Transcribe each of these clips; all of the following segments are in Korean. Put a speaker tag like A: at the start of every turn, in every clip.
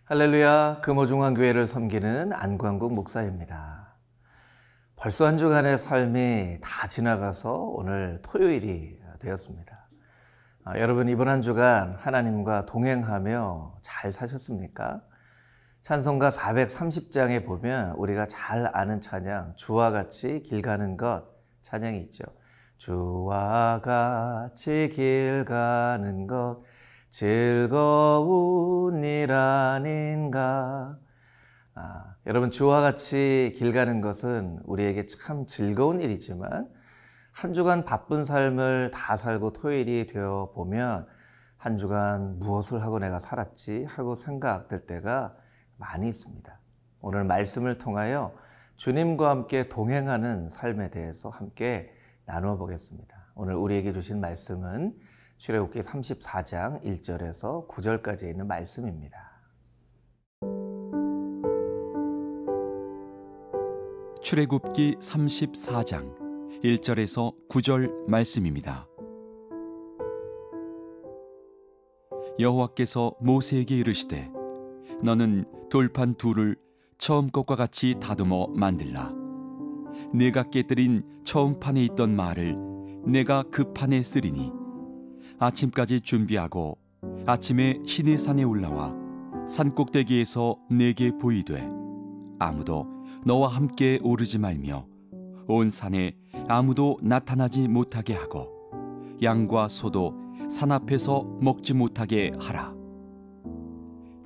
A: 할렐루야, 금호중앙교회를 섬기는 안광국 목사입니다. 벌써 한 주간의 삶이 다 지나가서 오늘 토요일이 되었습니다. 여러분, 이번 한 주간 하나님과 동행하며 잘 사셨습니까? 찬송가 430장에 보면 우리가 잘 아는 찬양, 주와 같이 길 가는 것 찬양이 있죠. 주와 같이 길 가는 것 즐거운 일 아닌가. 여러분, 주와 같이 길 가는 것은 우리에게 참 즐거운 일이지만 한 주간 바쁜 삶을 다 살고 토요일이 되어 보면 한 주간 무엇을 하고 내가 살았지 하고 생각될 때가 많이 있습니다. 오늘 말씀을 통하여 주님과 함께 동행하는 삶에 대해서 함께 나누어 보겠습니다. 오늘 우리에게 주신 말씀은 출애굽기 34장 1절에서 9절까지 있는 말씀입니다.
B: 출애굽기 34장 1절에서 9절 말씀입니다. 여호와께서 모세에게 이르시되 너는 돌판 둘을 처음 것과 같이 다듬어 만들라. 내가 깨뜨린 처음 판에 있던 말을 내가 그 판에 쓰리니 아침까지 준비하고 아침에 시내산에 올라와 산꼭대기에서 내게 보이되 아무도 너와 함께 오르지 말며 온 산에 아무도 나타나지 못하게 하고 양과 소도 산 앞에서 먹지 못하게 하라.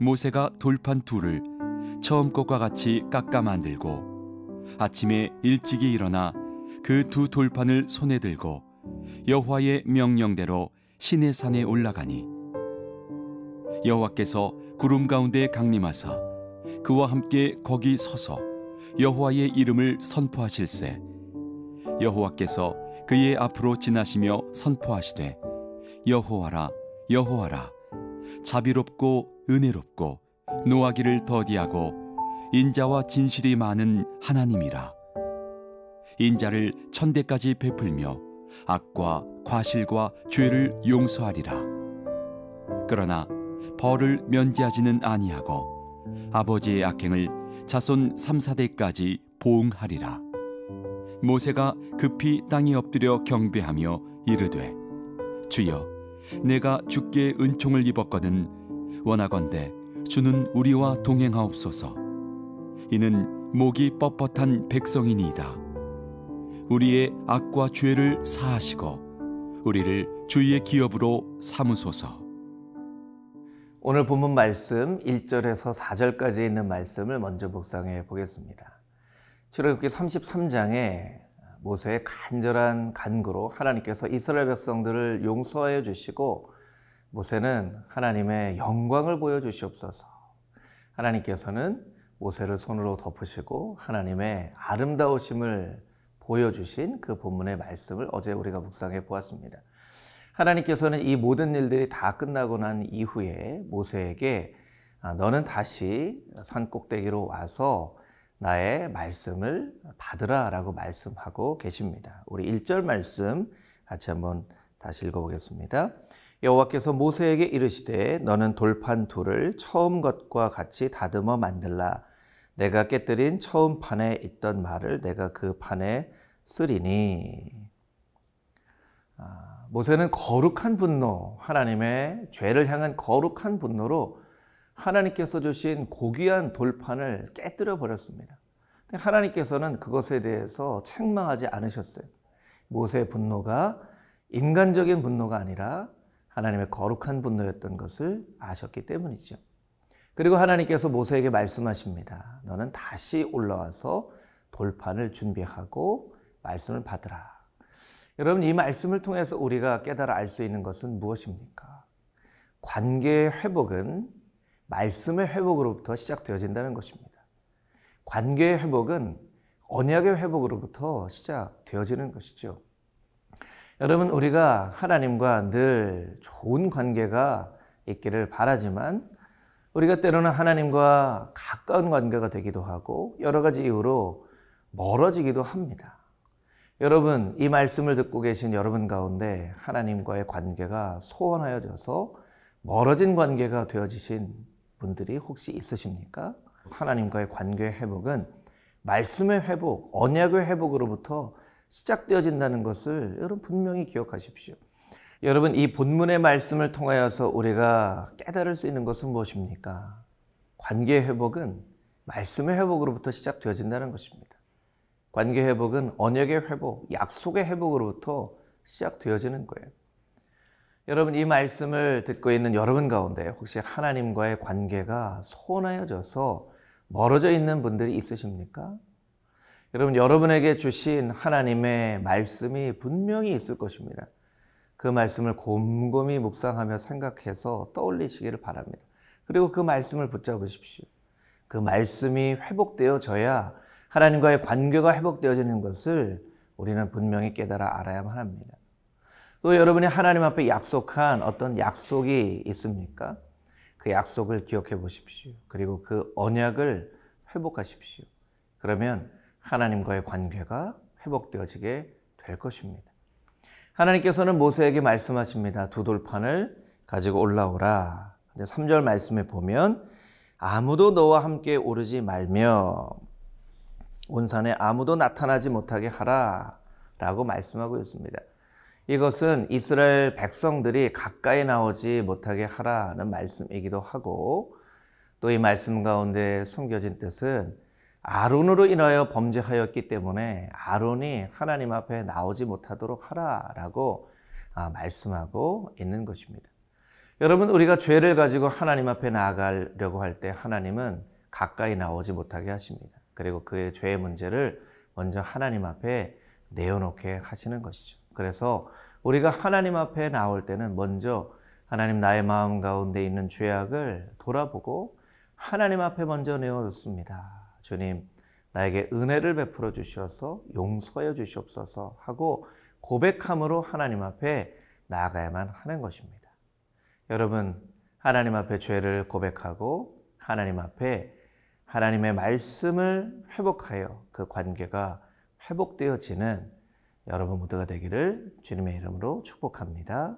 B: 모세가 돌판 둘을 처음 것과 같이 깎아 만들고 아침에 일찍이 일어나 그 두 돌판을 손에 들고 여호와의 명령대로 시내산에 올라가니 여호와께서 구름 가운데 강림하사 그와 함께 거기 서서 여호와의 이름을 선포하실세. 여호와께서 그의 앞으로 지나시며 선포하시되 여호와라 여호와라 자비롭고 은혜롭고 노하기를 더디하고 인자와 진실이 많은 하나님이라. 인자를 천대까지 베풀며 악과 과실과 죄를 용서하리라. 그러나 벌을 면제하지는 아니하고 아버지의 악행을 자손 3, 4대까지 보응하리라. 모세가 급히 땅에 엎드려 경배하며 이르되 주여 내가 주께 은총을 입었거든 원하건대 주는 우리와 동행하옵소서. 이는 목이 뻣뻣한 백성이니이다. 우리의 악과 죄를 사하시고 우리를 주의 기업으로 삼으소서.
A: 오늘 본문 말씀 1절에서 4절까지 있는 말씀을 먼저 묵상해 보겠습니다. 출애굽기 33장에 모세의 간절한 간구로 하나님께서 이스라엘 백성들을 용서해 주시고 모세는 하나님의 영광을 보여주시옵소서. 하나님께서는 모세를 손으로 덮으시고 하나님의 아름다우심을 보여주신 그 본문의 말씀을 어제 우리가 묵상해 보았습니다. 하나님께서는 이 모든 일들이 다 끝나고 난 이후에 모세에게 너는 다시 산 꼭대기로 와서 나의 말씀을 받으라 라고 말씀하고 계십니다. 우리 1절 말씀 같이 한번 다시 읽어보겠습니다. 여호와께서 모세에게 이르시되 너는 돌판 둘을 처음 것과 같이 다듬어 만들라. 내가 깨뜨린 처음 판에 있던 말을 내가 그 판에 쓰리니. 모세는 거룩한 분노, 하나님의 죄를 향한 거룩한 분노로 하나님께서 주신 고귀한 돌판을 깨뜨려 버렸습니다. 하나님께서는 그것에 대해서 책망하지 않으셨어요. 모세의 분노가 인간적인 분노가 아니라 하나님의 거룩한 분노였던 것을 아셨기 때문이죠. 그리고 하나님께서 모세에게 말씀하십니다. 너는 다시 올라와서 돌판을 준비하고 말씀을 받으라. 여러분, 이 말씀을 통해서 우리가 깨달아 알 수 있는 것은 무엇입니까? 관계의 회복은 말씀의 회복으로부터 시작되어진다는 것입니다. 관계의 회복은 언약의 회복으로부터 시작되어지는 것이죠. 여러분, 우리가 하나님과 늘 좋은 관계가 있기를 바라지만 우리가 때로는 하나님과 가까운 관계가 되기도 하고 여러 가지 이유로 멀어지기도 합니다. 여러분, 이 말씀을 듣고 계신 여러분 가운데 하나님과의 관계가 소원하여져서 멀어진 관계가 되어지신 분들이 혹시 있으십니까? 하나님과의 관계의 회복은 말씀의 회복, 언약의 회복으로부터 시작되어진다는 것을 여러분 분명히 기억하십시오. 여러분, 이 본문의 말씀을 통하여서 우리가 깨달을 수 있는 것은 무엇입니까? 관계 회복은 말씀의 회복으로부터 시작되어진다는 것입니다. 관계 회복은 언약의 회복, 약속의 회복으로부터 시작되어지는 거예요. 여러분, 이 말씀을 듣고 있는 여러분 가운데 혹시 하나님과의 관계가 소원하여져서 멀어져 있는 분들이 있으십니까? 여러분, 여러분에게 주신 하나님의 말씀이 분명히 있을 것입니다. 그 말씀을 곰곰이 묵상하며 생각해서 떠올리시기를 바랍니다. 그리고 그 말씀을 붙잡으십시오. 그 말씀이 회복되어져야 하나님과의 관계가 회복되어지는 것을 우리는 분명히 깨달아 알아야만 합니다. 또 여러분이 하나님 앞에 약속한 어떤 약속이 있습니까? 그 약속을 기억해 보십시오. 그리고 그 언약을 회복하십시오. 그러면 하나님과의 관계가 회복되어지게 될 것입니다. 하나님께서는 모세에게 말씀하십니다. 두 돌판을 가지고 올라오라. 3절 말씀에 보면 아무도 너와 함께 오르지 말며 온 산에 아무도 나타나지 못하게 하라 라고 말씀하고 있습니다. 이것은 이스라엘 백성들이 가까이 나오지 못하게 하라는 말씀이기도 하고, 또 이 말씀 가운데 숨겨진 뜻은 아론으로 인하여 범죄하였기 때문에 아론이 하나님 앞에 나오지 못하도록 하라라고 말씀하고 있는 것입니다. 여러분, 우리가 죄를 가지고 하나님 앞에 나아가려고 할 때 하나님은 가까이 나오지 못하게 하십니다. 그리고 그의 죄의 문제를 먼저 하나님 앞에 내어놓게 하시는 것이죠. 그래서 우리가 하나님 앞에 나올 때는 먼저 하나님, 나의 마음 가운데 있는 죄악을 돌아보고 하나님 앞에 먼저 내어놓습니다. 주님, 나에게 은혜를 베풀어 주셔서 용서해 주시옵소서 하고 고백함으로 하나님 앞에 나아가야만 하는 것입니다. 여러분, 하나님 앞에 죄를 고백하고 하나님 앞에 하나님의 말씀을 회복하여 그 관계가 회복되어지는 여러분 모두가 되기를 주님의 이름으로 축복합니다.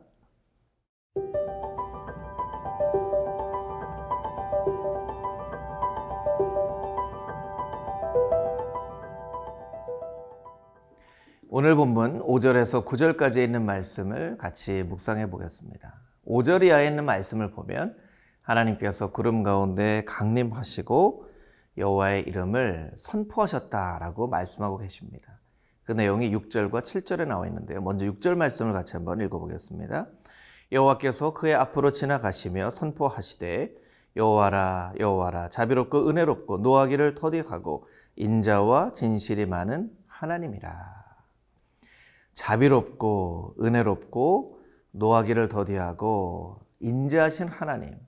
A: 오늘 본문 5절에서 9절까지 있는 말씀을 같이 묵상해 보겠습니다. 5절 이하에 있는 말씀을 보면 하나님께서 구름 가운데 강림하시고 여호와의 이름을 선포하셨다라고 말씀하고 계십니다. 그 내용이 6절과 7절에 나와 있는데요. 먼저 6절 말씀을 같이 한번 읽어보겠습니다. 여호와께서 그의 앞으로 지나가시며 선포하시되 여호와라 여호와라 자비롭고 은혜롭고 노하기를 더디하고 인자와 진실이 많은 하나님이라. 자비롭고 은혜롭고 노하기를 더디하고 인자하신 하나님,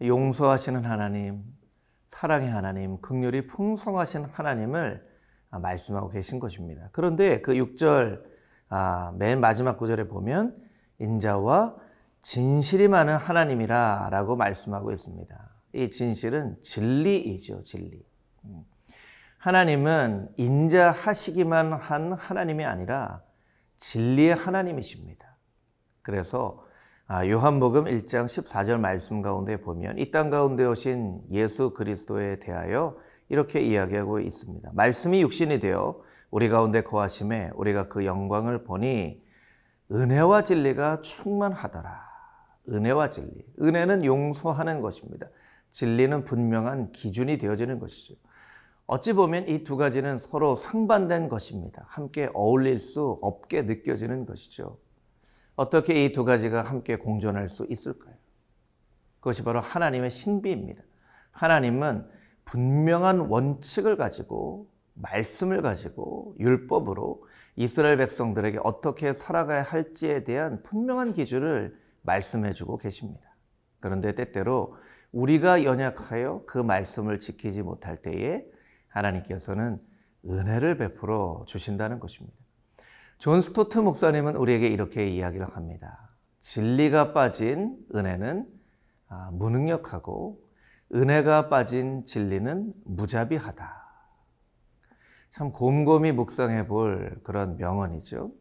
A: 용서하시는 하나님, 사랑의 하나님, 긍휼이 풍성하신 하나님을 말씀하고 계신 것입니다. 그런데 그 6절 맨 마지막 구절에 보면 인자와 진실이 많은 하나님이라 라고 말씀하고 있습니다. 이 진실은 진리이죠. 진리. 하나님은 인자하시기만 한 하나님이 아니라 진리의 하나님이십니다. 그래서 요한복음 1장 14절 말씀 가운데 보면 이 땅 가운데 오신 예수 그리스도에 대하여 이렇게 이야기하고 있습니다. 말씀이 육신이 되어 우리 가운데 거하심에 우리가 그 영광을 보니 은혜와 진리가 충만하더라. 은혜와 진리. 은혜는 용서하는 것입니다. 진리는 분명한 기준이 되어지는 것이죠. 어찌 보면 이 두 가지는 서로 상반된 것입니다. 함께 어울릴 수 없게 느껴지는 것이죠. 어떻게 이 두 가지가 함께 공존할 수 있을까요? 그것이 바로 하나님의 신비입니다. 하나님은 분명한 원칙을 가지고 말씀을 가지고 율법으로 이스라엘 백성들에게 어떻게 살아가야 할지에 대한 분명한 기준을 말씀해 주고 계십니다. 그런데 때때로 우리가 연약하여 그 말씀을 지키지 못할 때에 하나님께서는 은혜를 베풀어 주신다는 것입니다. 존 스토트 목사님은 우리에게 이렇게 이야기를 합니다. 진리가 빠진 은혜는 무능력하고 은혜가 빠진 진리는 무자비하다. 참 곰곰이 묵상해 볼 그런 명언이죠.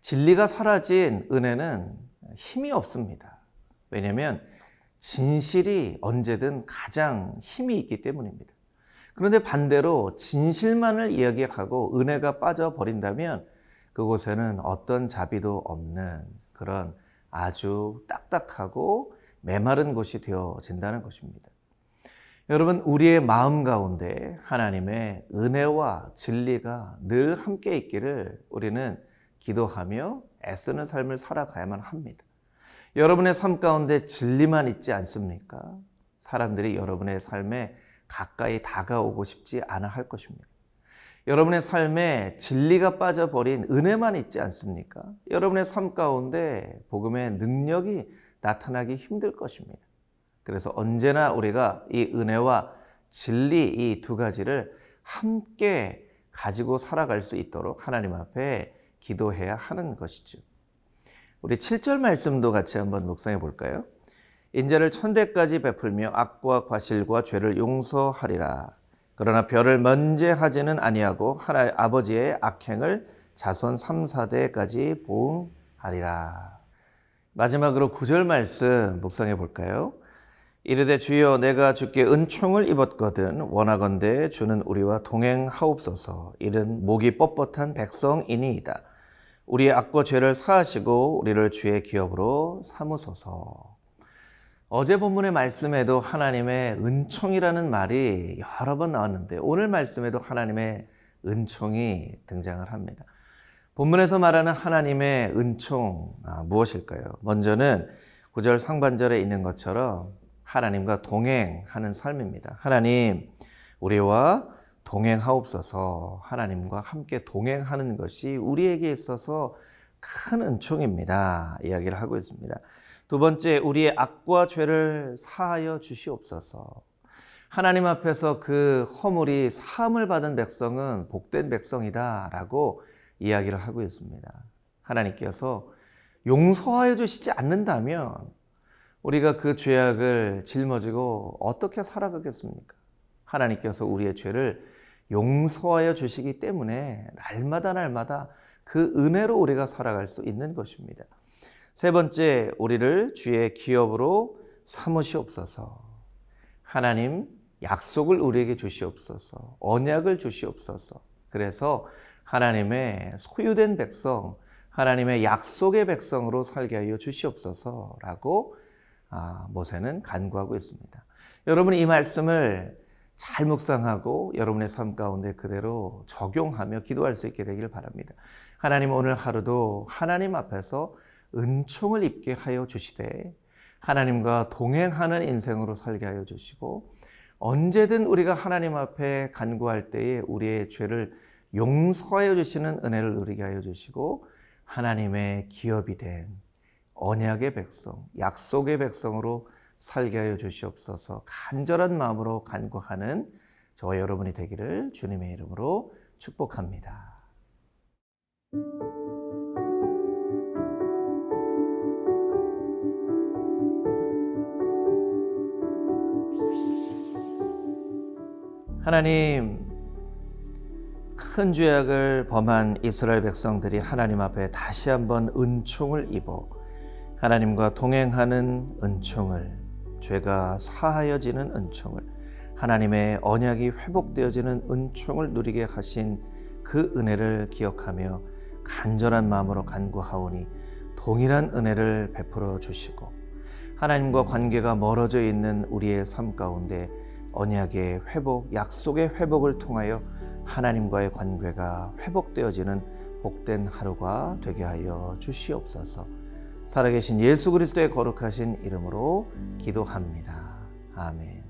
A: 진리가 사라진 은혜는 힘이 없습니다. 왜냐하면 진실이 언제든 가장 힘이 있기 때문입니다. 그런데 반대로 진실만을 이야기하고 은혜가 빠져버린다면 그곳에는 어떤 자비도 없는 그런 아주 딱딱하고 메마른 곳이 되어진다는 것입니다. 여러분, 우리의 마음 가운데 하나님의 은혜와 진리가 늘 함께 있기를 우리는 기도하며 애쓰는 삶을 살아가야만 합니다. 여러분의 삶 가운데 진리만 있지 않습니까? 사람들이 여러분의 삶에 가까이 다가오고 싶지 않아 할 것입니다. 여러분의 삶에 진리가 빠져버린 은혜만 있지 않습니까? 여러분의 삶 가운데 복음의 능력이 나타나기 힘들 것입니다. 그래서 언제나 우리가 이 은혜와 진리 이 두 가지를 함께 가지고 살아갈 수 있도록 하나님 앞에 기도해야 하는 것이죠. 우리 7절 말씀도 같이 한번 묵상해 볼까요? 인자를 천대까지 베풀며 악과 과실과 죄를 용서하리라. 그러나 별을 면제하지는 아니하고 아버지의 악행을 자손 3, 4대까지 보응하리라. 마지막으로 9절 말씀 묵상해 볼까요? 이르되 주여 내가 주께 은총을 입었거든 원하건대 주는 우리와 동행하옵소서. 이는 목이 뻣뻣한 백성이니이다. 우리의 악과 죄를 사하시고 우리를 주의 기업으로 삼으소서. 어제 본문의 말씀에도 하나님의 은총이라는 말이 여러 번 나왔는데 오늘 말씀에도 하나님의 은총이 등장을 합니다. 본문에서 말하는 하나님의 은총 무엇일까요? 먼저는 9절 상반절에 있는 것처럼 하나님과 동행하는 삶입니다. 하나님, 우리와 동행하옵소서. 하나님과 함께 동행하는 것이 우리에게 있어서 큰 은총입니다. 이야기를 하고 있습니다. 두 번째, 우리의 악과 죄를 사하여 주시옵소서. 하나님 앞에서 그 허물이 사함을 받은 백성은 복된 백성이다라고 이야기를 하고 있습니다. 하나님께서 용서하여 주시지 않는다면 우리가 그 죄악을 짊어지고 어떻게 살아가겠습니까? 하나님께서 우리의 죄를 용서하여 주시기 때문에 날마다 그 은혜로 우리가 살아갈 수 있는 것입니다. 세 번째, 우리를 주의 기업으로 삼으시옵소서. 하나님 약속을 우리에게 주시옵소서. 언약을 주시옵소서. 그래서 하나님의 소유된 백성, 하나님의 약속의 백성으로 살게 하여 주시옵소서라고 모세는 간구하고 있습니다. 여러분, 이 말씀을 잘 묵상하고 여러분의 삶 가운데 그대로 적용하며 기도할 수 있게 되기를 바랍니다. 하나님, 오늘 하루도 하나님 앞에서 은총을 입게 하여 주시되 하나님과 동행하는 인생으로 살게 하여 주시고 언제든 우리가 하나님 앞에 간구할 때에 우리의 죄를 용서하여 주시는 은혜를 누리게 하여 주시고 하나님의 기업이 된 언약의 백성, 약속의 백성으로 살게 하여 주시옵소서. 간절한 마음으로 간구하는 저와 여러분이 되기를 주님의 이름으로 축복합니다. 하나님, 큰 죄악을 범한 이스라엘 백성들이 하나님 앞에 다시 한번 은총을 입어 하나님과 동행하는 은총을, 죄가 사하여지는 은총을, 하나님의 언약이 회복되어지는 은총을 누리게 하신 그 은혜를 기억하며 간절한 마음으로 간구하오니 동일한 은혜를 베풀어 주시고 하나님과 관계가 멀어져 있는 우리의 삶 가운데 언약의 회복, 약속의 회복을 통하여 하나님과의 관계가 회복되어지는 복된 하루가 되게 하여 주시옵소서. 살아계신 예수 그리스도의 거룩하신 이름으로 기도합니다. 아멘.